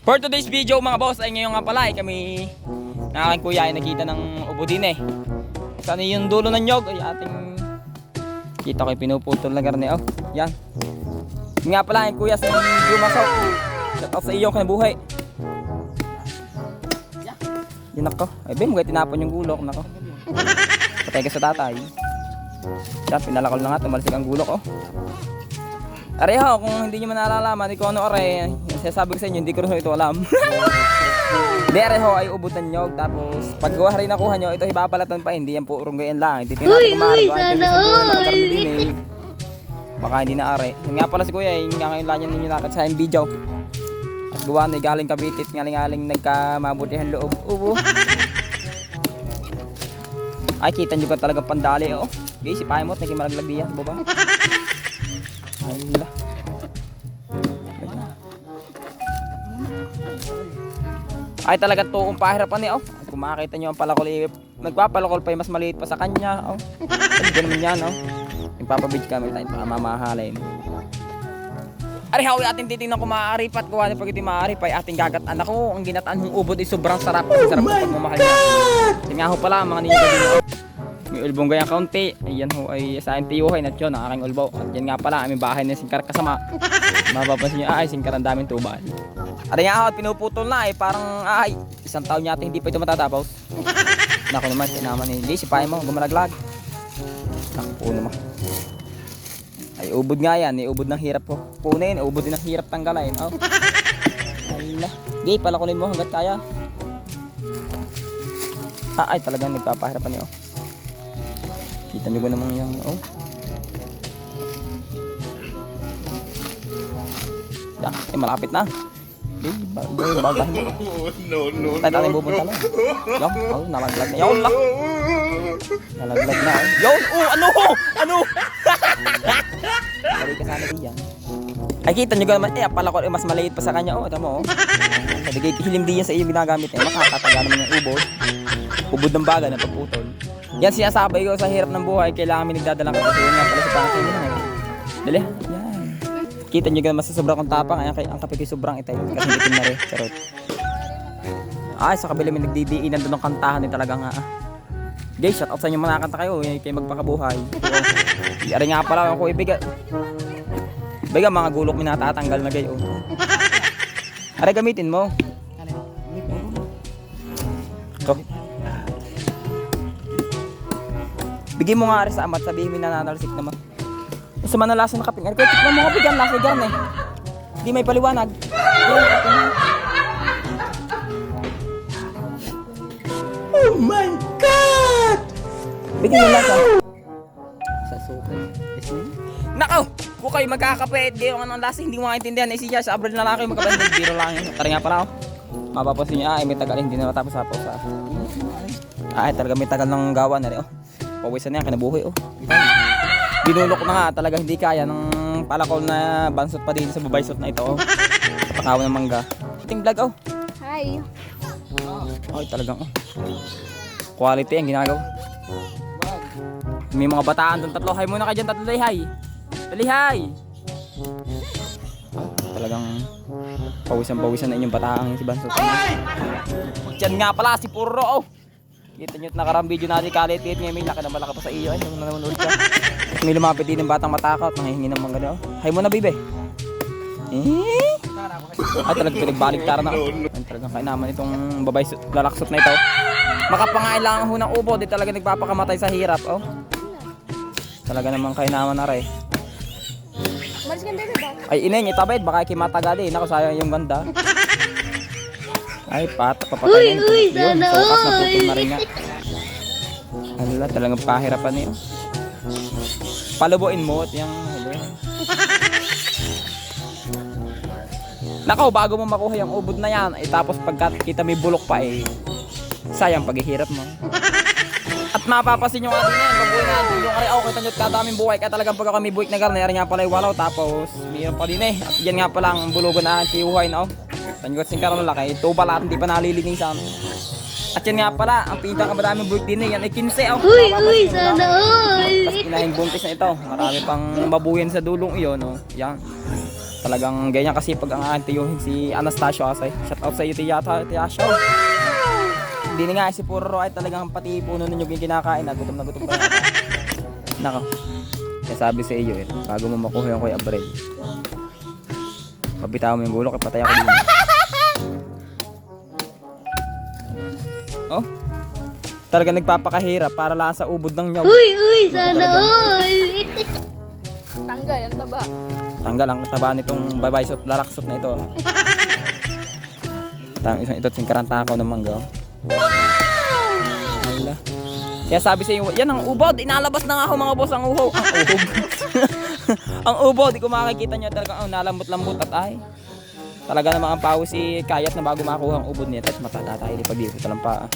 For today's video mga boss ay ngayon nga pala ay kami ng aking kuya ay nakita ng ubo din eh. Sana yung dulo ng nyog ay ating kita ko yung pinuputol na garne. Oh, yan. Yung nga pala yung kuya si Jumasok. Shout out sa iyo kinabuhay. Yan ako. Ay ba mga tinapon yung gulok nako. Patay ka sa tatay. Yan pinalakol na nga tumalsik ang gulok oh. Areho, kung hindi nyo man nalalaman, ikaw ano are, sasabi ko sa inyo, hindi ko rin ito alam. Hindi, areho ay ubutan nyo, tapos pag rin nakuha nyo, ito ibapalatan pa, hindi yan po urong gayan lang. Hindi natin kumari ko, ay din eh. Baka hindi na are. Yung nga pala si kuya, yung nga ngayon lang yan ninyo nakit sa video. At gawa na galing Kabitit, ngaling-ngaling nagkamabutihan loob. Ubo. Ay, kita nyo ka talagang pandali, oh. Okay, si Paimot, nagkimalaglag diyan, baba. Ayla. Ay talaga tuong pahirapan niya oh. Kung makakita niyo ang palakol, nagpapalakol pa yung mas maliit pa sa kanya oh. Ganun naman yan oh. Ipapabid kami tayo para mamahalin. Ari hawi ating titingnan kung maaari pa at kuha pag ito maaari pa ay ating gagataan ako. Ang ginataan ng ubod ay sobrang sarap. Sarap ng pagmamahal niya. Tingnan ho pala mga ninyo dito. May ulbong gayang kaunti. Ayan ho ay sa aking tiyuhay na yun ang aking ulbaw. At yan nga pala aming bahay na singkar kasama. Mapapansin nyo ay singkar ang daming tubal. At nga ho at pinuputol na ay parang ay isang taon yata hindi pa ito matatapos. Naku naman kinaman hindi si Pai mo gumalaglag. Naku naman. Ay ubod nga yan. Ubod ng hirap ko kunin. Ubod din ng hirap tanggalin. Oh. Ay na. Gay pala kunin mo hanggat kaya. Ay talagang nagpapahirapan niyo. Kita nyo ba naman yung oh. Yan, eh malapit na. Okay, bagahin mo. No. Tayo natin bubunta lang. Yung, oh, nalaglag na. Yung lang. Nalaglag na. Yung, oh, ano? Ano? Balik ka sana diyan. Ay, kita nyo naman, eh, pala ko, mas maliit pa sa kanya. Oh, tama oh. Sabi, hilim din yan sa iyo ginagamit. Eh, makakataga naman yung ubod. Ubod ng baga na pagputol. Yan sinasabi ko sa hirap ng buhay, kailangan may nagdadalang kasi yun nga pala sa pangasin mo eh. Dali, yan. Kita nyo ganun, mas sobrang kong tapang, ang kape ko'y sobrang itay, kasi itim na rin, charot. Ay, sa kabila may nagdidiinan doon ng kantahan din talaga nga. Guys, shout out sa inyo mga nakakanta kayo, kayo magpakabuhay. Yari nga pala ako ibiga. Biga mga gulok may natatanggal na gayo. Aray gamitin mo. Ito. Bigay mo nga rin sa amat, sabihin mo nananalsik naman. Sa manalasan na kaping. Kaya tikman mo nga bigyan, laki dyan eh. Hindi may paliwanag. Oh my God! Bigyan mo lasa. Sa suka. Nakaw! Kung kayo magkakapit, kayo ang lasa, hindi mo maintindihan. Eh siya, sa abroad na lang kayo magkapit. Biro lang yun. Tara nga pala ako. Mapapansin niyo, ay may tagal, hindi na matapos sa pausa. Ay talaga may tagal ng gawa na rin oh. Pawisan na yan, kinabuhay oh. Binulok na nga, talaga hindi kaya ng palakol na bansot pa din sa babaysot na ito oh. Sa pakawan ng mangga. Ating vlog oh. Hi. Ay talagang oh. Quality ang ginagawa. May mga bataan doon tatlo. Hi muna kayo dyan tatlo. Hi. Dali hi. Talagang pawisan na inyong bataang si bansot. Diyan nga pala si Puro oh. Kita nyo't nakarang video natin kalit-lit ngayon may laki na malaki pa sa iyo. Ay, nanonood ka. May lumapit din ng batang matakot. Nangihingi ng mga gano'n. Hay mo na, bibe. Ay, talagang pinagbalik-tara na. Ay, talagang kainaman itong babay lalaksot na ito. Makapangain lang ang hunang ubo. Di talaga nagpapakamatay sa hirap. Oh. Talaga naman kainaman na rin. Ay, ineng, itabid. Baka kimatagali. Naku, sayang yung ganda. Ay, papatay na yun. Yun, sa wakas naputol na rin nga. Alala, talagang pahirapan niyo. Palubuin mo at yung... Nakaw, bago mo makuha yung ubod na yan, ay tapos pagka kita may bulok pa eh, sayang paghihirap mo. At mapapasin yung atin yan, pag-uwi na, yung kaya kita nyo't kadaming buhay, kaya talagang pagka kami buwik na garna, yari nga pala yung walaw, tapos mayroon pa din eh. At yan nga pala ang bulugan na tihuhay na oh. Tangot sing karon laki, ito pala hindi pa nalilinisan. At yan nga pala, ang pinakamadaming birthday na yan ay 15. Uy, sana all. Tapos inahing buntis na ito. Marami pang babuyan sa dulong iyon. Oh. Yan. Talagang ganyan kasi pag ang auntie yung si Anastasio Asay. Shout out sa iyo Tia Show. Hindi na nga si Puro ay talagang pati puno ninyo yung kinakain. Gutom na gutom pa. Nako. Kaya sabi sa iyo bago mo makuha yung Kuya Abred. Pabitaw mo yung bulok, ipatay ako din. Oh. Talaga nagpapakahirap para lang sa ubod ng nyaw. Uy, sana all. Tanggal ang taba. Tanggal ang taba nitong babaysot, laraksot na ito. Isang ito singkaranta ako ng mangga. Wala. Kaya sabi sa iyo, yan ang ubod, inalabas na nga ako mga boss ang uhaw. Ang uhog. Ang ubod, di ko makikita nyo talaga, nalambot-lambot at ay. Talaga namang ang pawis si Kayat na bago makuha ang ubod niya. Tapos matatatay, di pag-ibot lang pa.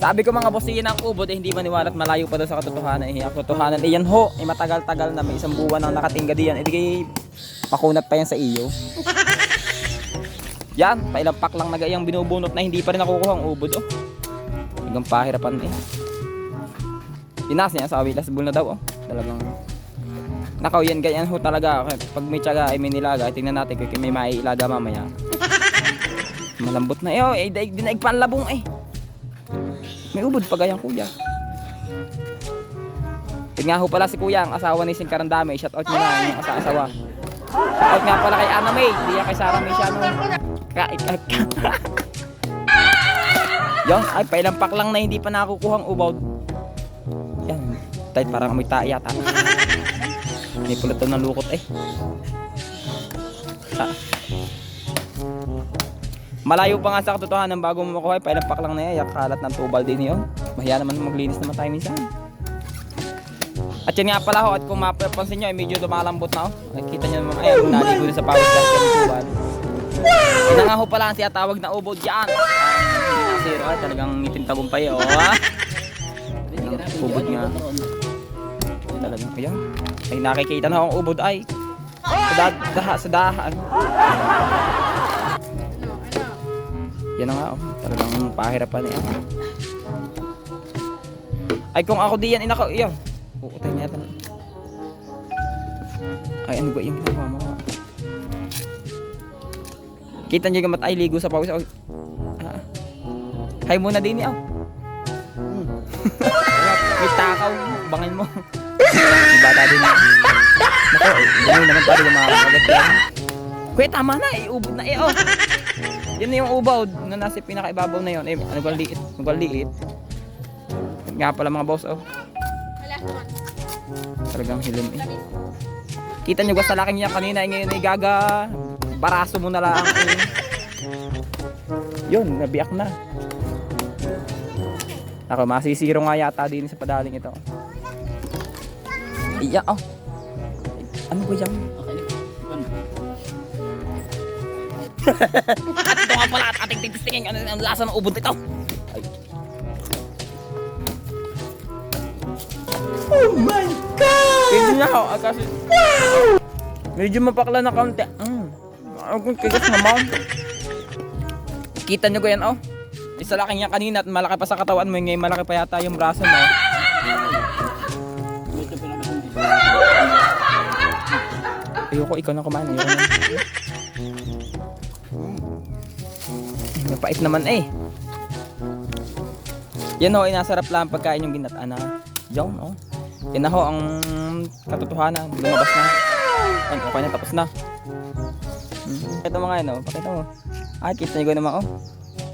Sabi ko mga boss, yan ang ubod, hindi maniwala at malayo pa daw sa katotohanan. Ang katotohanan, yan ho, matagal-tagal na may isang buwan nang nakatingga diyan. Hindi kay makunat pa yan sa iyo. Yan, pailang pak lang nagayang binubunot na hindi pa rin nakukuha ang ubod. Oh. Hanggang pahirapan eh. Pinas niya sa Awilas Bull na daw. Oh. Talagang nakaw yan, ganyan ho talaga. Pag may tiyaga ay may nilaga, tingnan natin kung may maiilaga mamaya. Malambot na eh. Oh, dinaig pa ang labong eh. May ubod pa gayang kuya. Tingnan ho pala si kuya, ang asawa ni Singkarandame. Shout out nyo na yung asawa. Shout out nga pala kay Anna May. Hindi yan kay Sarah May siya. Yung, ay pailampak lang na hindi pa nakukuha ang ubod. Yan. Tayo parang amoy tae yata. May pulot ng lukot eh. Malayo pa nga sa katotohanan bago mo makuha, pailampak lang na yan, kalat ng tubal din yun. Mahiya naman maglinis naman tayo minsan. At yan nga pala ho, at kung mapapansin nyo, ay medyo lumalambot na ho. Nakikita nyo naman, ayun, naligo na sa pawis dahil yung tubal. Yan nga ho pala ang siyatawag na ubod dyan. Hindi na zero, ay talagang ngitim tagumpay oh. Ubod nga. Talagang, ayan. Ay nakikita na ho ang ubod ay. Sa dahan. Yan na nga oh, talagang pahirapan eh. Ay kung ako diyan inako, iyon. Uutay niya ito. Ay ano ba yung ginagawa mo? Kita niyo gamat ay ligo sa pawis. Hay muna din niya. May takaw, bangin mo. May bata din niya. Nako, ganun naman tayo lumakagat yan. Kuya tama na, ubod na eh oh. Yan na yung ubod na nasa pinakaibabaw na yun. Eh, ano ba liit? Ano ba liit? Nga pala mga boss, oh. Talagang hilim eh. Kita nyo ba sa laking niya kanina, ngayon ay gaga. Baraso mo na lang. Eh. Yun, nabiyak na. Ako, masisiro nga yata din sa padaling ito. Iya, oh. Ano ba yan? At ito nga pala at ating titistingin ang lasa ng ubod ito. Ay. Oh my God! Hindi niya ako kasi medyo mapakla na kaunti. Ang kigas naman. Kita nyo ko yan oh. Isa laki niya kanina at malaki pa sa katawan mo. Ngayon malaki pa yata yung braso mo. Ayoko ikaw na kumain. Ayoko na. Mapait naman eh. Yan ho, inasarap lang pagkain yung ginataan na Diyan, oh. Yan na ho ang katotohanan. Lumabas na. Ay, okay na, tapos na. Ito mga ano, pakita mo. Ay, kita nyo naman, oh.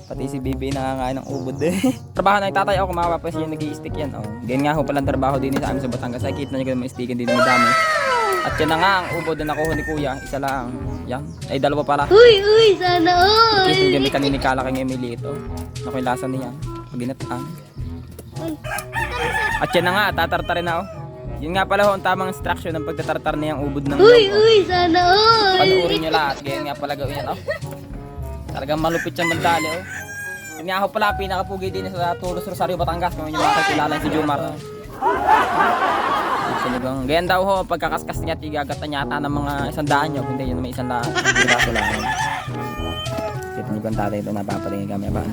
Pati si Bibi nakakain ng ubod eh. Trabaho na itatay ako, mapapansin yung nag-i-stick yan, oh. Ganyan nga ho palang trabaho din sa amin sa Batangas. Ay, kita nyo naman stickin din ng dami. At yan na nga ang ubod na nakuha ni Kuya. Isa lang. Yan. Ay, dalawa pala. Uy, sana all. Kasi hindi kami kaninikala kay Emily ito. Ako'y lasa niya. Paginataan. At yan na nga, tatartarin na oh. Yun nga pala ho, ang tamang instruction ng pagtatartar niya ang ubod ng Uy, sana all. Panuorin nyo lahat. Ganyan nga pala gawin yan oh. Talagang malupit siyang mandali oh. Yun nga ho pala, pinakapugi din sa Tulos Rosario, Batangas. Kung yung makakilala si Jomar. Ganyan daw ho, pagkakaskas niya, tigagatan yata ng mga 100 nyo. Hindi, yun may 100. Hindi ba lang. Kasi nyo kang tatay ito, napapatingin kami ba?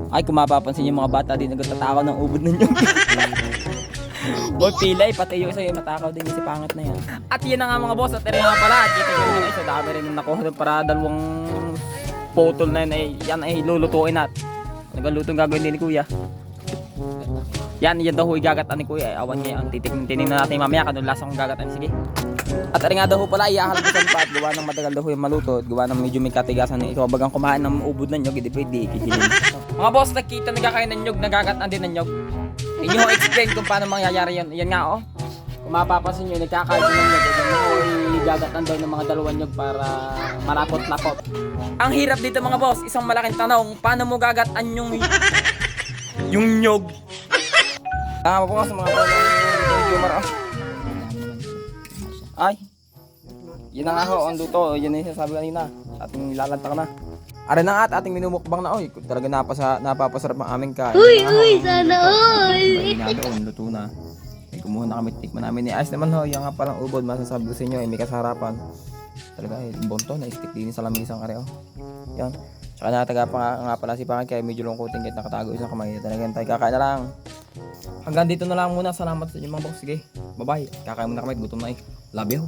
Ay, kung mapapansin yung mga bata din nagtatakaw ng ubod ng nyog. Boy, pilay, pati yung sa'yo matakaw din yung si pangit na yan. At yun na nga mga boss, at rin nga pala, kita nyo naman isa, dami rin yung nakuha doon para dalawang potol na yun ay, yan ay lulutuin at nagalutong gagawin din ni kuya. Yan daw ho igagatan ni kuya, awan niya ang titignan natin mamaya kanong lasang kong gagatan, sige. At rin nga daw ho pala, iyahalbusan pa at gawa ng matagal daw ho yung maluto at gawa ng medyo may katigasan ito, bagang kumain ng ubod ng nyog, hindi pwede ikikilin. Mga boss, nakita nagkakain ng nyog, nagagatan din ng nyog. Inyo ho explain kung paano mangyayari yun. Yan nga oh. Kung mapapansin nyo, nagkakain din ng nyog. Yan na ho, igagatan daw ng mga dalawang nyog para malapot-lapot. Ang hirap dito mga boss, isang malaking tanong, paano mo gagatan yung nyog? Tama po sa mga humor oh. Ay, yun na nga ho, ang luto, yun na yung sasabi kanina. Ating lalanta ka na. Ara na nga at ating minumukbang na, oy, talaga napapasarap ang aming kain. Uy, sana all. Nga doon, luto na. Ay, kumuha na kami, tikman namin ni Ice naman ho, yung nga palang ubod, masasabi ko sa inyo, ay may kasarapan. Talaga, bonto, na-stick din sa lamisang kare, oh. Yan. Tsaka nataga pa nga pala si Pangit, kaya medyo lungkutin kahit nakatago isang kamay. Talaga, tayo kakain na lang. Hanggang dito na lang muna, salamat sa inyo mga boss, sige. Bye-bye, kakain muna kami, gutom na eh. Love you.